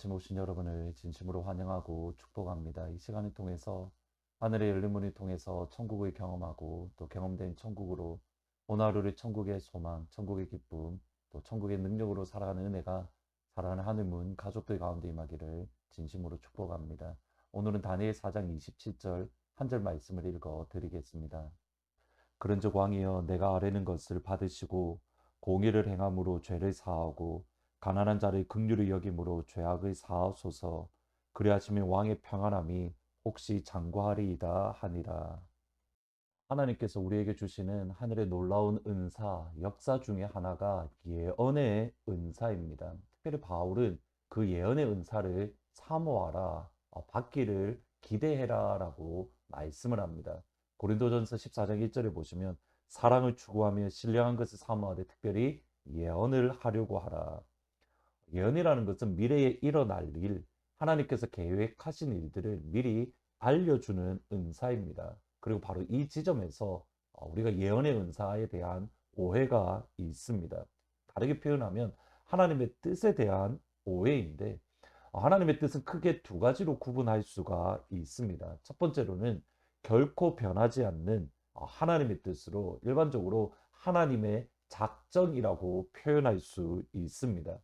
아침에 오신 여러분을 진심으로 환영하고 축복합니다. 이 시간을 통해서 하늘의 열린 문을 통해서 천국을 경험하고 또 경험된 천국으로 오늘 하루를 천국의 소망, 천국의 기쁨, 또 천국의 능력으로 살아가는 은혜가 살아가는 하늘문 가족들 가운데 임하기를 진심으로 축복합니다. 오늘은 다니엘 4장 27절 한 절 말씀을 읽어 드리겠습니다. 그런즉 왕이여 내가 아뢰는 것을 받으시고 공의를 행함으로 죄를 사하고 가난한 자를 긍휼히 여김으로 죄악을 사하소서. 그리하시면 왕의 평안함이 혹시 장구하리이다 하니라. 하나님께서 우리에게 주시는 하늘의 놀라운 은사, 역사 중에 하나가 예언의 은사입니다. 특별히 바울은 그 예언의 은사를 사모하라, 받기를 기대해라라고 말씀을 합니다. 고린도전서 14장 1절에 보시면 사랑을 추구하며 신령한 것을 사모하되 특별히 예언을 하려고 하라. 예언이라는 것은 미래에 일어날 일, 하나님께서 계획하신 일들을 미리 알려주는 은사입니다. 그리고 바로 이 지점에서 우리가 예언의 은사에 대한 오해가 있습니다. 다르게 표현하면 하나님의 뜻에 대한 오해인데, 하나님의 뜻은 크게 두 가지로 구분할 수가 있습니다. 첫 번째로는 결코 변하지 않는 하나님의 뜻으로 일반적으로 하나님의 작정이라고 표현할 수 있습니다.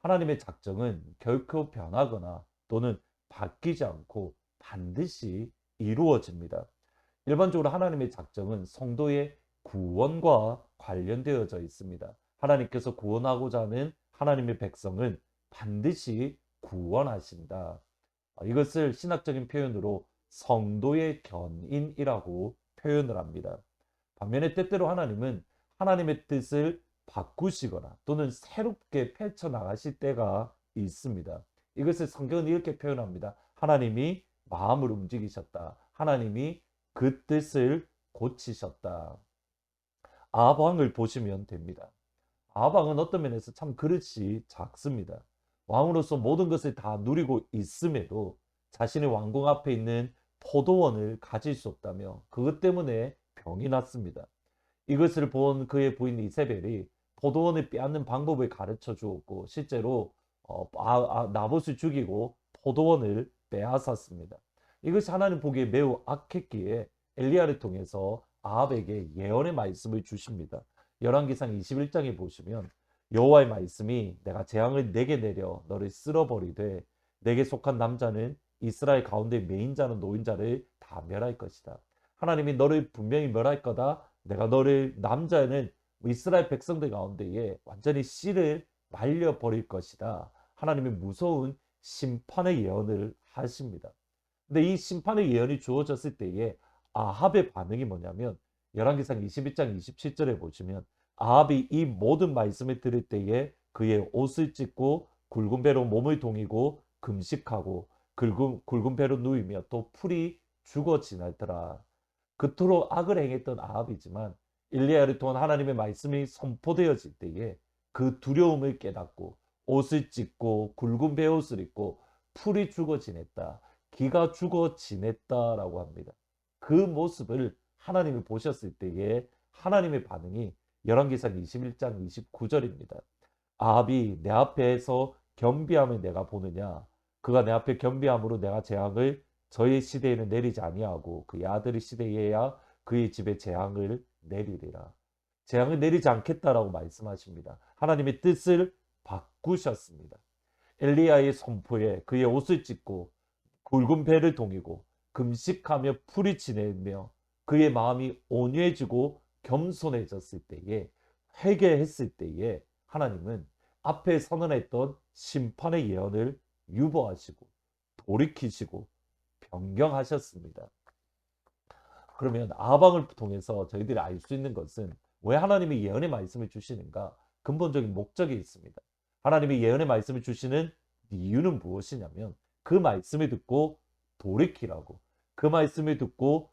하나님의 작정은 결코 변하거나 또는 바뀌지 않고 반드시 이루어집니다. 일반적으로 하나님의 작정은 성도의 구원과 관련되어져 있습니다. 하나님께서 구원하고자 하는 하나님의 백성은 반드시 구원하신다. 이것을 신학적인 표현으로 성도의 견인이라고 표현을 합니다. 반면에 때때로 하나님은 하나님의 뜻을 바꾸시거나 또는 새롭게 펼쳐나가실 때가 있습니다. 이것을 성경은 이렇게 표현합니다. 하나님이 마음을 움직이셨다. 하나님이 그 뜻을 고치셨다. 아합왕을 보시면 됩니다. 아합왕은 어떤 면에서 참 그릇이 작습니다. 왕으로서 모든 것을 다 누리고 있음에도 자신의 왕궁 앞에 있는 포도원을 가질 수 없다며 그것 때문에 병이 났습니다. 이것을 본 그의 부인 이세벨이 포도원을 빼앗는 방법을 가르쳐 주었고 실제로 나봇을 죽이고 포도원을 빼앗았습니다. 이것이 하나님 보기에 매우 악했기에 엘리야를 통해서 아합에게 예언의 말씀을 주십니다. 열왕기상 21장에 보시면 여호와의 말씀이 내가 재앙을 내게 내려 너를 쓸어버리되 내게 속한 남자는 이스라엘 가운데 매인자는 노인자를 다 멸할 것이다. 하나님이 너를 분명히 멸할 거다. 내가 너를 남자는 이스라엘 백성들 가운데에 완전히 씨를 말려버릴 것이다. 하나님의 무서운 심판의 예언을 하십니다. 근데 이 심판의 예언이 주어졌을 때에 아합의 반응이 뭐냐면 열왕기상 21장 27절에 보시면 아합이 이 모든 말씀을 들을 때에 그의 옷을 찢고 굵은 배로 몸을 동이고 금식하고 굵은 배로 누이며 또 풀이 죽어 지나더라. 그토록 악을 행했던 아합이지만 일리야를 통한 하나님의 말씀이 선포되어질 때에 그 두려움을 깨닫고 옷을 찢고 굵은 베옷을 입고 풀이 죽어 지냈다. 기가 죽어 지냈다라고 합니다. 그 모습을 하나님이 보셨을 때에 하나님의 반응이 열왕기상 21장 29절입니다. 아합이 내 앞에서 겸비함을 내가 보느냐 그가 내 앞에 겸비함으로 내가 재앙을 저의 시대에는 내리지 아니하고 그의 아들의 시대에야 그의 집에 재앙을 내리리라. 재앙을 내리지 않겠다라고 말씀하십니다. 하나님의 뜻을 바꾸셨습니다. 엘리야의 선포에 그의 옷을 찢고 굵은 배를 동이고 금식하며 풀이 지내며 그의 마음이 온유해지고 겸손해졌을 때에 회개했을 때에 하나님은 앞에 선언했던 심판의 예언을 유보하시고 돌이키시고 변경하셨습니다. 그러면 아방을 통해서 저희들이 알 수 있는 것은 왜 하나님이 예언의 말씀을 주시는가? 근본적인 목적이 있습니다. 하나님이 예언의 말씀을 주시는 이유는 무엇이냐면 그 말씀을 듣고 돌이키라고 그 말씀을 듣고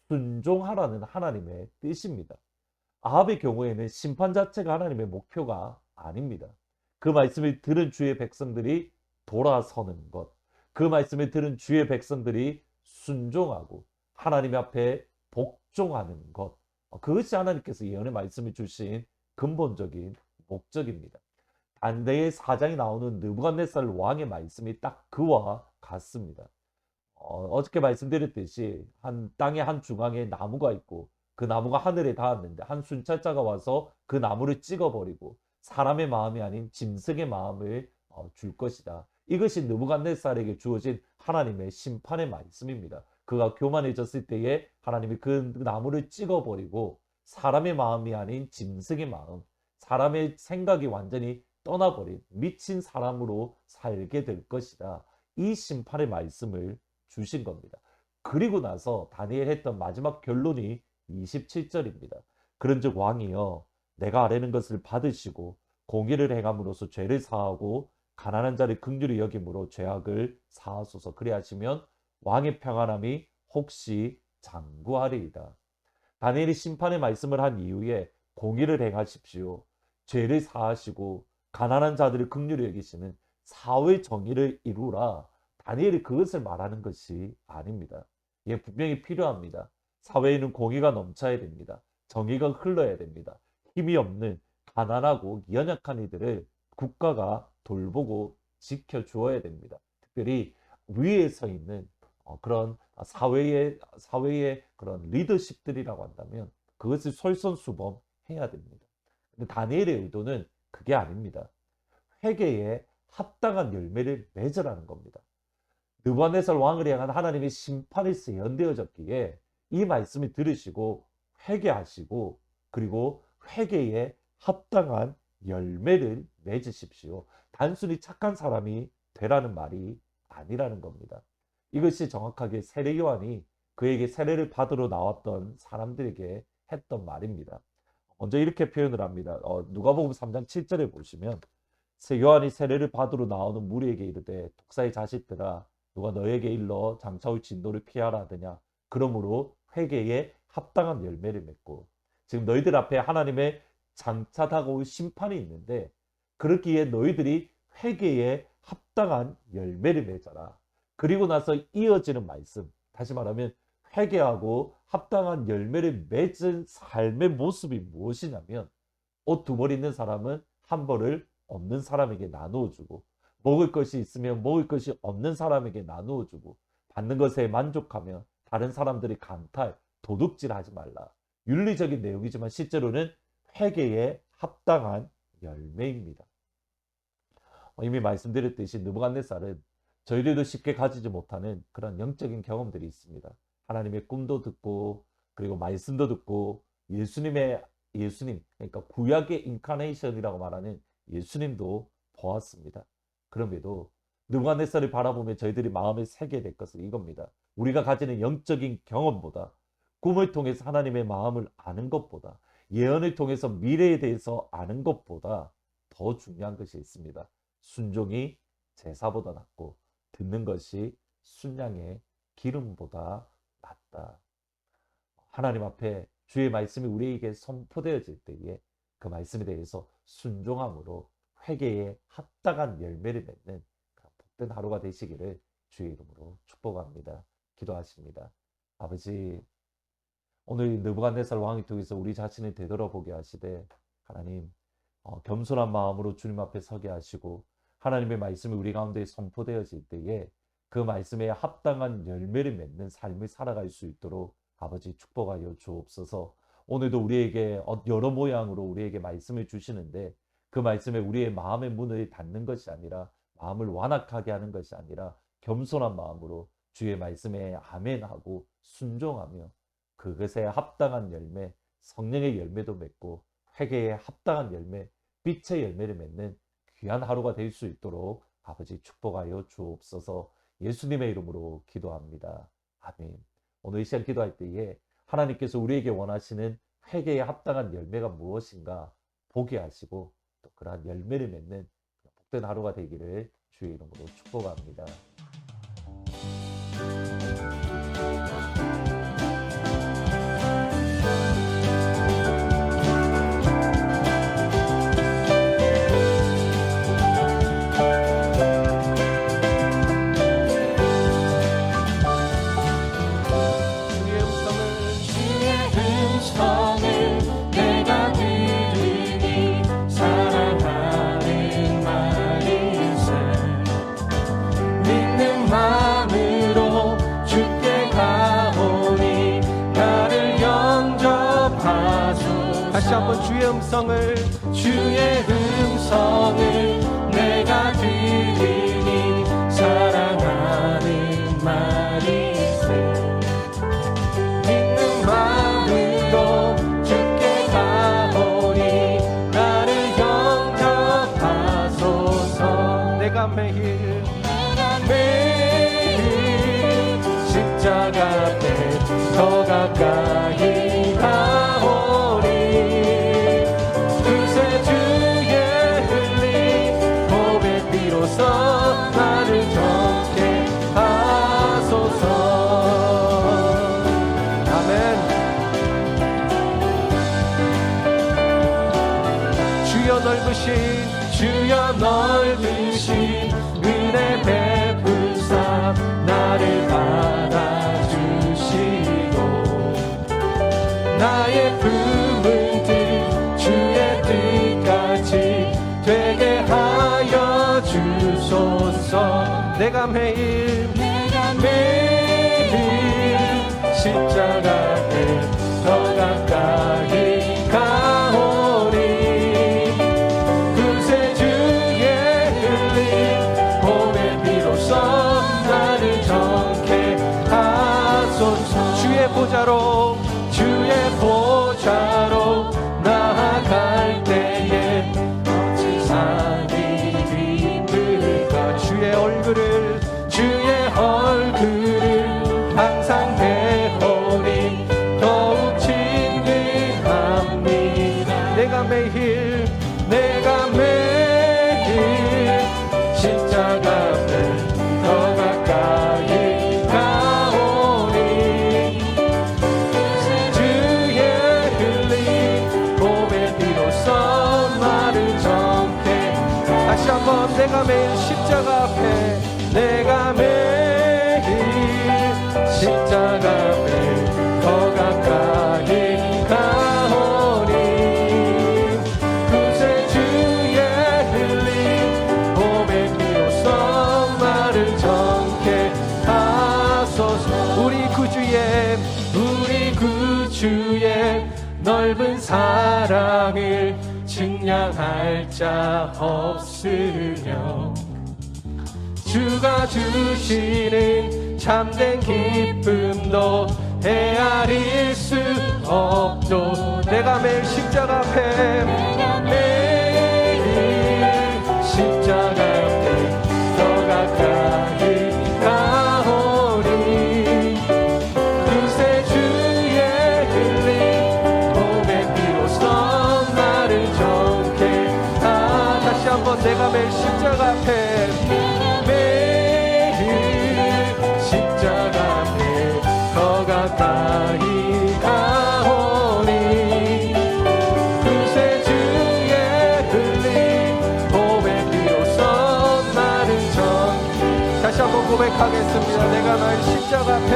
순종하라는 하나님의 뜻입니다. 아합의 경우에는 심판 자체가 하나님의 목표가 아닙니다. 그 말씀을 들은 주의 백성들이 돌아서는 것, 그 말씀을 들은 주의 백성들이 순종하고 하나님 앞에 복종하는 것, 그것이 하나님께서 예언의 말씀을 주신 근본적인 목적입니다. 다니엘 4장에 나오는 느부갓네살 왕의 말씀이 딱 그와 같습니다. 어저께 말씀드렸듯이 한 땅의 한 중앙에 나무가 있고 그 나무가 하늘에 닿았는데 한 순찰자가 와서 그 나무를 찍어버리고 사람의 마음이 아닌 짐승의 마음을 줄 것이다. 이것이 느부갓네살에게 주어진 하나님의 심판의 말씀입니다. 그가 교만해졌을 때에 하나님이 그 나무를 찍어버리고 사람의 마음이 아닌 짐승의 마음, 사람의 생각이 완전히 떠나버린 미친 사람으로 살게 될 것이다. 이 심판의 말씀을 주신 겁니다. 그리고 나서 다니엘 했던 마지막 결론이 27절입니다. 그런즉 왕이여 내가 아뢰는 것을 받으시고 공의를 행함으로써 죄를 사하고 가난한 자를 긍휼히 여김으로 죄악을 사하소서. 그리하시면 왕의 평안함이 혹시 장구하리이다. 다니엘이 심판의 말씀을 한 이후에 공의를 행하십시오. 죄를 사하시고 가난한 자들을 긍휼히 여기시는 사회 정의를 이루라. 다니엘이 그것을 말하는 것이 아닙니다. 예, 분명히 필요합니다. 사회에는 공의가 넘쳐야 됩니다. 정의가 흘러야 됩니다. 힘이 없는 가난하고 연약한 이들을 국가가 돌보고 지켜주어야 됩니다. 특별히 위에 서 있는 그런 사회의 그런 리더십들이라고 한다면 그것을 솔선수범해야 됩니다. 근데 다니엘의 의도는 그게 아닙니다. 회개에 합당한 열매를 맺으라는 겁니다. 느부갓네살 왕을 향한 하나님의 심판이 예언되어졌기에 이 말씀을 들으시고 회개하시고 그리고 회개에 합당한 열매를 맺으십시오. 단순히 착한 사람이 되라는 말이 아니라는 겁니다. 이것이 정확하게 세례 요한이 그에게 세례를 받으러 나왔던 사람들에게 했던 말입니다. 먼저 이렇게 표현을 합니다. 누가복음 3장 7절에 보시면 요한이 세례를 받으러 나오는 무리에게 이르되 독사의 자식들아 누가 너에게 일러 장차올 진노를 피하라 하더냐. 그러므로 회개에 합당한 열매를 맺고, 지금 너희들 앞에 하나님의 장차 다가올 심판이 있는데 그렇기에 너희들이 회개에 합당한 열매를 맺어라. 그리고 나서 이어지는 말씀, 다시 말하면 회개하고 합당한 열매를 맺은 삶의 모습이 무엇이냐면 옷 두 벌 있는 사람은 한 벌을 없는 사람에게 나누어 주고, 먹을 것이 있으면 먹을 것이 없는 사람에게 나누어 주고, 받는 것에 만족하며 다른 사람들이 간탈, 도둑질하지 말라. 윤리적인 내용이지만 실제로는 회개에 합당한 열매입니다. 이미 말씀드렸듯이 느부갓네살은 저희들도 쉽게 가지지 못하는 그런 영적인 경험들이 있습니다. 하나님의 꿈도 듣고 그리고 말씀도 듣고 예수님, 그러니까 구약의 인카네이션이라고 말하는 예수님도 보았습니다. 그럼에도 느부갓네살을 바라보며 저희들이 마음에 새게 될 것은 이겁니다. 우리가 가지는 영적인 경험보다, 꿈을 통해서 하나님의 마음을 아는 것보다, 예언을 통해서 미래에 대해서 아는 것보다 더 중요한 것이 있습니다. 순종이 제사보다 낫고 듣는 것이 순양의 기름보다 낫다. 하나님 앞에 주의 말씀이 우리에게 선포되어질 때에 그 말씀에 대해서 순종함으로 회개에 합당한 열매를 맺는 복된 하루가 되시기를 주의 이름으로 축복합니다. 기도하십니다. 아버지, 오늘 느부갓네살 왕이 통해서 우리 자신을 되돌아보게 하시되 하나님, 겸손한 마음으로 주님 앞에 서게 하시고 하나님의 말씀이 우리 가운데 선포되어질 때에 그 말씀에 합당한 열매를 맺는 삶을 살아갈 수 있도록 아버지 축복하여 주옵소서. 오늘도 우리에게 여러 모양으로 우리에게 말씀을 주시는데 그 말씀에 우리의 마음의 문을 닫는 것이 아니라, 마음을 완악하게 하는 것이 아니라 겸손한 마음으로 주의 말씀에 아멘하고 순종하며 그것에 합당한 열매, 성령의 열매도 맺고 회개에 합당한 열매, 빛의 열매를 맺는 귀한 하루가 될 수 있도록 아버지 축복하여 주옵소서. 예수님의 이름으로 기도합니다. 아멘. 오늘 이 시간 기도할 때에 하나님께서 우리에게 원하시는 회개에 합당한 열매가 무엇인가 보게 하시고 또 그러한 열매를 맺는 복된 하루가 되기를 주의 이름으로 축복합니다. 내가 들으니 사랑하는 한번 주의 음성을 내가 들으니 사랑하는 말이세. 믿는 마음으로 주께 가오니 나를 영접하소서. 내가 매일 십자가 앞에 더 가까이 가오니 그새 주의 흘린 보배 비로소 나를 정케 하소서. 아멘. 주여 넓으신 은혜 베푸사 나를 받아주시고 나의 품은 주의 뜻같이 되게 하여 주소서. 내가 매일 십자가 앞에 더 가까이 가오니 그새 주의 흘린 보배 비로소 나를 정케 하소서. 주의 보좌로 나아갈 때에 세상이 힘들까 주의 얼굴을 항상 배우니 더욱 친근합니다. 내가 매일 십자가 앞에 더 가까이 가오니 주의 흘린 보배 비로소 나를 정케. 다시 한번 내가 매일 십자가 앞에 십자가 앞에 더 가까이 가오니 그새 주의 흘린 보배 비로소 나를 정케 하소서. 우리 구주의 넓은 사랑을 측량할 자 없으며 주가 주시는 참된 기쁨도 헤아릴 수 없도. 내가 매일 십자가 앞에 십자가 앞에 더 가까이 가오니 그새 주의 흘린 보배 비로소 나를 정케. 다시 한번 내가 매일 십자가 앞에 십자가 앞에 더 가까이 가오니 그새 주의 흘린 보배 비로소 나를 정케. 다시 한번 고백하겠습니다. 내가 매일 십자가 앞에